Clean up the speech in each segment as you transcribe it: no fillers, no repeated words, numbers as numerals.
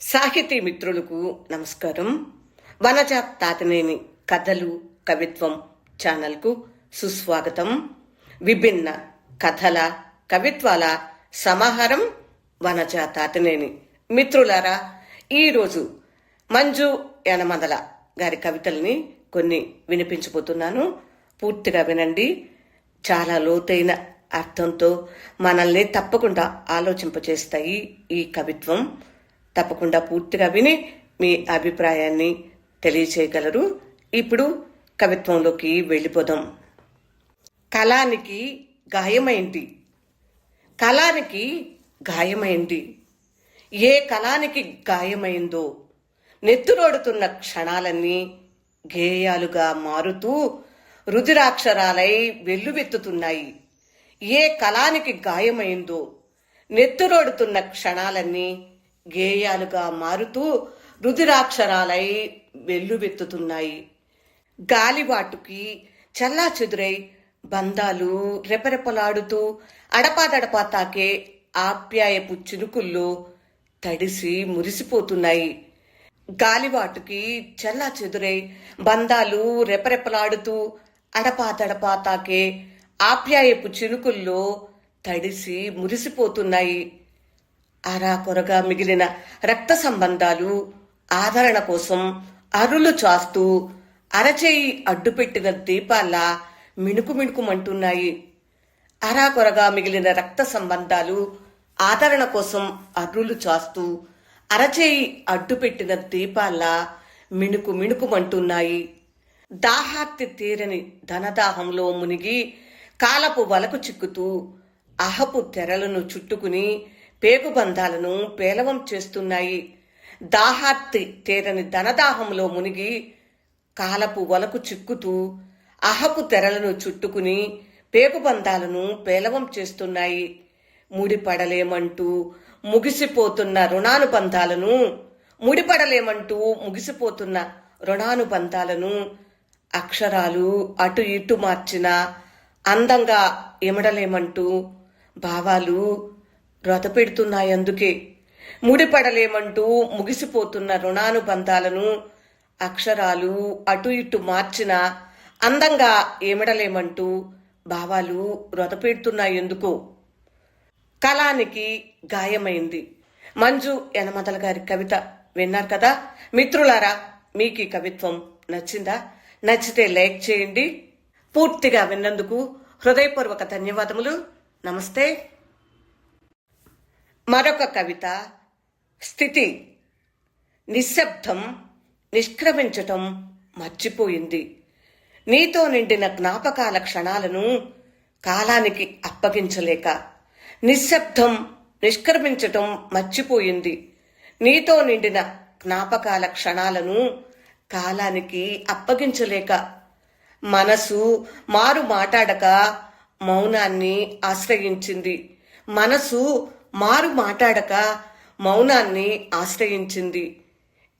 సాహితీ మిత్రులకు నమస్కారం. వనజ తాతినేని కథలు కవిత్వం ఛానల్కు సుస్వాగతం. విభిన్న కథల కవిత్వాల సమాహారం వనజ తాతినేని. మిత్రులారా, ఈరోజు మంజు యనమదల గారి కవితల్ని కొన్ని వినిపించబోతున్నాను. పూర్తిగా వినండి. చాలా లోతైన అర్థంతో మనల్ని తప్పకుండా ఆలోచింపచేస్తాయి ఈ కవిత్వం. తప్పకుండా పూర్తిగా విని మీ అభిప్రాయాన్ని తెలియచేయగలరు. ఇప్పుడు కవిత్వంలోకి వెళ్ళిపోదాం. కళానికి గాయమైంది. కళానికి గాయమైంది. ఏ కళానికి గాయమైందో నెత్తురోడుతున్న క్షణాలన్నీ గేయాలుగా మారుతూ రుధిరాక్షరాలై వెల్లువెత్తుతున్నాయి. ఏ కళానికి గాయమైందో నెత్తురోడుతున్న క్షణాలన్నీ గేయాలుగా మారుతూ రుధిరాక్షరాలై వెల్లువెత్తుతున్నాయి. గాలివాటుకి చల్లా చెదురై బంధాలు రెపరెపలాడుతూ అడపాదడపా తాకే ఆప్యాయపు చినుకుల్లో తడిసి మురిసిపోతున్నాయి. గాలివాటుకి చల్లా చెదురై బంధాలు రెపరెపలాడుతూ అడపాదడపా తాకే ఆప్యాయపు చినుకుల్లో తడిసి మురిసిపోతున్నాయి. అరాకొరగా మిగిలిన రక్త సంబంధాలు ఆదరణ కోసం అరులు చాస్తూ అరచేయి అడ్డుపెట్టిన దీపాల్లా మిణుకు మిణుకుమంటున్నాయి. అరాకొరగా మిగిలిన రక్త సంబంధాలు ఆదరణ కోసం అర్రులు చాస్తూ అరచేయి అడ్డుపెట్టిన దీపాల్లా మిణుకు మిణుకుమంటున్నాయి. దాహార్తి తీరని ధనదాహంలో మునిగి కాలపు వలకు చిక్కుతూ అహపు తెరలను చుట్టుకుని పేగుబంధాలను పేలవం చేస్తున్నాయి. దాహార్తి తీరని ధనదాహంలో మునిగి కాలపు వలకు చిక్కుతూ అహపు తెరలను చుట్టుకుని పేగుబంధాలను పేలవం చేస్తున్నాయి. ముడిపడలేమంటూ ముగిసిపోతున్న రుణానుబంధాలను అక్షరాలు అటు ఇటు మార్చిన అందంగా ఇమడలేమంటూ భావాలు రొతపెడుతున్నాయందుకే. ముడిపడలేమంటూ ముగిసిపోతున్న రుణానుబంధాలను అక్షరాలు అటు ఇటు మార్చిన అందంగా ఏమిడలేమంటూ భావాలు రొతపెడుతున్నాయందుకో. కళానికి గాయమైంది. మంజు యనమదల గారి కవిత విన్నారు కదా మిత్రులారా. మీకు ఈ కవిత్వం నచ్చిందా? నచ్చితే లైక్ చేయండి. పూర్తిగా విన్నందుకు హృదయపూర్వక ధన్యవాదములు. నమస్తే. మరొక కవిత. స్థితి. నిశ్శబ్దం నిష్క్రమించటం మర్చిపోయింది. నీతో నిండిన జ్ఞాపకాల క్షణాలను కాలానికి అప్పగించలేక. నిశ్శబ్దం నిష్క్రమించటం మర్చిపోయింది. నీతో నిండిన జ్ఞాపకాల క్షణాలను కాలానికి అప్పగించలేక. మనసు మారు మాట్లాడక మౌనాన్ని ఆశ్రయించింది. మనసు మారు మాట్లాడక మౌనాన్ని ఆశ్రయించింది.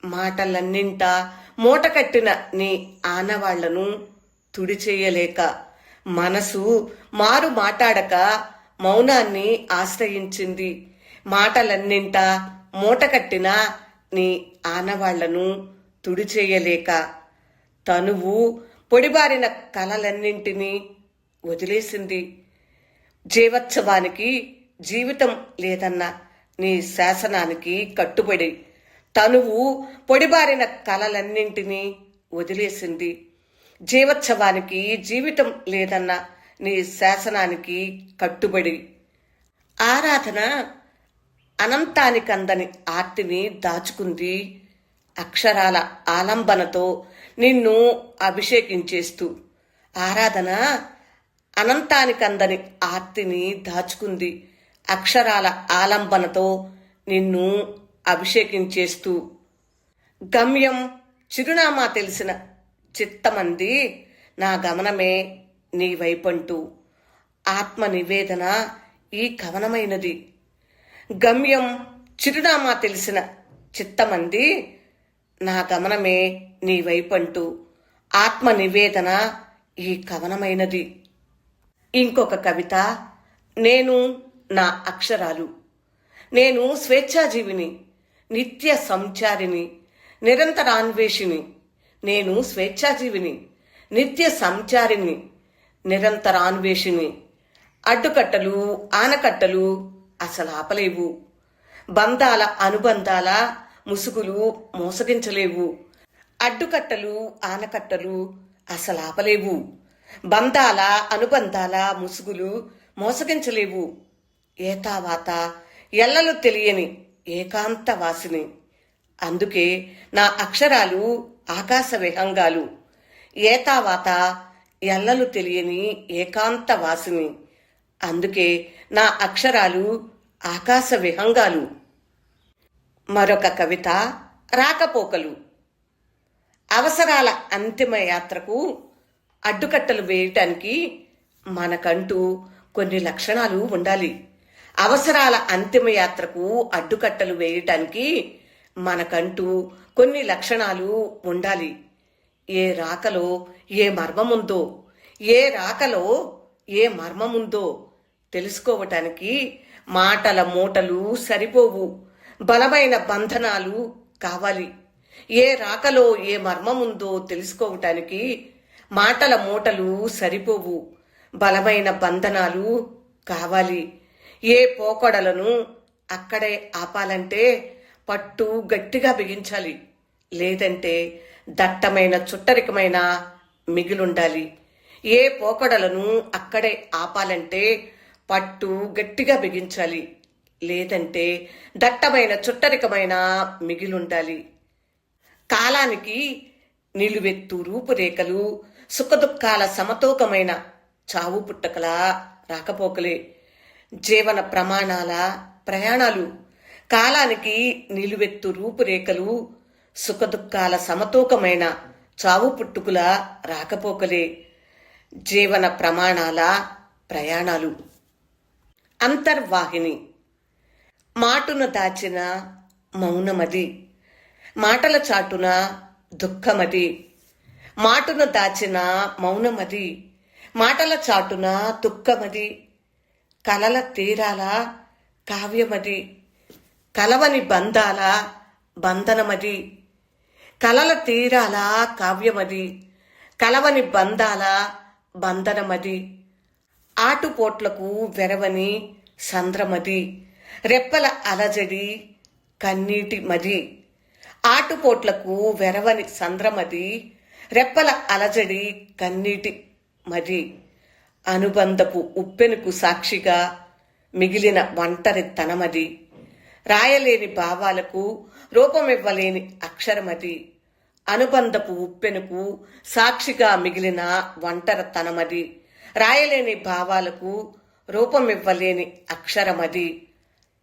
మాటలన్నింటా మూటకట్టిన నీ ఆనవాళ్లను తుడిచేయలేక. మనసు మారు మాట్లాడక మౌనాన్ని ఆశ్రయించింది. మాటలన్నింటా మూటకట్టిన నీ ఆనవాళ్లను తుడిచేయలేక. తనువు పొడిబారిన కలలన్నింటినీ వదిలేసింది. జీవోత్సవానికి జీవితం లేదన్న నీ శాసనానికి కట్టుబడి. తనువు పొడిబారిన కలలన్నింటినీ వదిలేసింది. జీవోత్సవానికి జీవితం లేదన్న నీ శాసనానికి కట్టుబడి. ఆరాధన అనంతానికందని ఆర్తిని దాచుకుంది. అక్షరాల ఆలంబనతో నిన్ను అభిషేకించేస్తూ. ఆరాధన అనంతానికందని ఆర్తిని దాచుకుంది. అక్షరాల ఆలంబనతో నిన్ను అభిషేకించేస్తూ. గమ్యం చిరునామా తెలిసిన చిత్తమంది నా గమనమే నీ వైపంటూ. ఆత్మ నివేదన ఈ కవనమైనది. గమ్యం చిరునామా తెలిసిన చిత్తమంది నా గమనమే నీ వైపంటూ. ఆత్మ నివేదన ఈ కవనమైనది. ఇంకొక కవిత. నేను నా అక్షరాలు. నేను స్వేచ్ఛాజీవిని. నిత్య సంచారిని, నిరంతరాన్వేషిని. నేను స్వేచ్ఛాజీవిని, నిత్య సంచారిని, నిరంతరాన్వేషిని. అడ్డుకట్టలు ఆనకట్టలు అసలు ఆపలేవు. బంధాల అనుబంధాల ముసుగులు మోసగించలేవు. అడ్డుకట్టలు ఆనకట్టలు అసలు ఆపలేవు. బంధాల అనుబంధాల ముసుగులు మోసగించలేవు. ఏతావాత ఎల్లలు తెలియని ఏకాంత వాసిని. అందుకే నా అక్షరాలు ఆకాశ విహంగాలు. ఏతావాత ఎల్లలు తెలియని ఏకాంత వాసిని. అందుకే నా అక్షరాలు ఆకాశ విహంగాలు. మరొక కవిత రాకపోకలు. అవసరాల అంతిమ యాత్రకు అడ్డుకట్టలు వేయటానికి మనకంటూ కొన్ని లక్షణాలు ఉండాలి. అవసరాల అంతిమ యాత్రకు అడ్డుకట్టలు వేయటానికి మనకంటూ కొన్ని లక్షణాలు ఉండాలి. ఏ రాకలో ఏ మర్మముందో, ఏ రాకలో ఏ మర్మముందో తెలుసుకోవటానికి మాటల మూటలు సరిపోవు, బలమైన బంధనాలు కావాలి. ఏ రాకలో ఏ మర్మముందో తెలుసుకోవటానికి మాటల మూటలు సరిపోవు, బలమైన బంధనాలు కావాలి. ఏ పోకడలను అక్కడే ఆపాలంటే పట్టు గట్టిగా బిగించాలి. లేదంటే దట్టమైన చుట్టరికమైన మిగిలుండాలి. ఏ పోకడలను అక్కడే ఆపాలంటే పట్టు గట్టిగా బిగించాలి. లేదంటే దట్టమైన చుట్టరికమైన మిగిలుండాలి. కాలానికి నిలువెత్తు రూపురేఖలు, సుఖదుఖాల సమతూకమైన చావు పుట్టకల రాకపోకలే. జీవన ప్రమాణాల ప్రయాణాలు. కాలానికి నిలువెత్తు రూపురేఖలు, సుఖదుఖాల సమతూకమైన చావు పుట్టుకుల రాకపోకలే. జీవన ప్రమాణాల ప్రయాణాలు. అంతర్వాహిని. మాటున దాచిన మౌనమది, మాటల చాటున దుఃఖమది. మాటున దాచిన మౌనమది, మాటల చాటున దుఃఖమది. కలల తీరాల కావ్యమది, కలవని బంధాల బంధనమది. కలల తీరాల కావ్యమది, కలవని బంధాల బంధనమది. ఆటుపోట్లకు వెరవని సంద్రమది, రెప్పల అలజడి కన్నీటి మది. ఆటుపోట్లకు వెరవని సంద్రమది, రెప్పల అలజడి కన్నీటి మది. అనుబంధపు ఉప్పెనుకు సాక్షిగా మిగిలిన ఒంటరి తనమది. రాయలేని భావాలకు రూపమివ్వలేని అక్షరమది. అనుబంధపు ఉప్పెనుకు సాక్షిగా మిగిలిన ఒంటరితనమది. రాయలేని భావాలకు రూపమివ్వలేని అక్షరమది.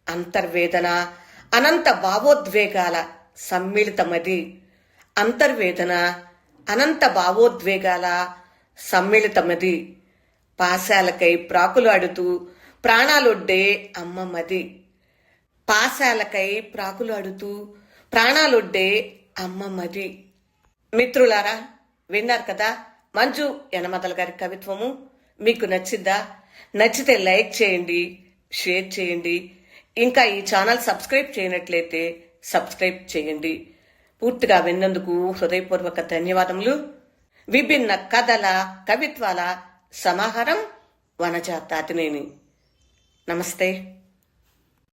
అంతర్వేదన అనంత భావోద్వేగాల సమ్మిళితమది. అంతర్వేదన అనంత భావోద్వేగాల సమ్మిళితమది. పాశాలకై ప్రాకులాడుతూ ప్రాణాలొడ్డే అమ్మమ్మది. పాశాలకై ప్రాకులాడుతూ ప్రాణాలొడ్డే అమ్మమ్మది. మిత్రులారా, విన్నారు కదా మంజు యనమదల గారి కవిత్వము. మీకు నచ్చిందా? నచ్చితే లైక్ చేయండి, షేర్ చేయండి. ఇంకా ఈ ఛానల్ సబ్స్క్రైబ్ చేయనట్లయితే సబ్స్క్రైబ్ చేయండి. పూర్తిగా విన్నందుకు హృదయపూర్వక ధన్యవాదములు. విభిన్న కథల కవిత్వాల సమాహారం వనజ తాతినేని. నమస్తే.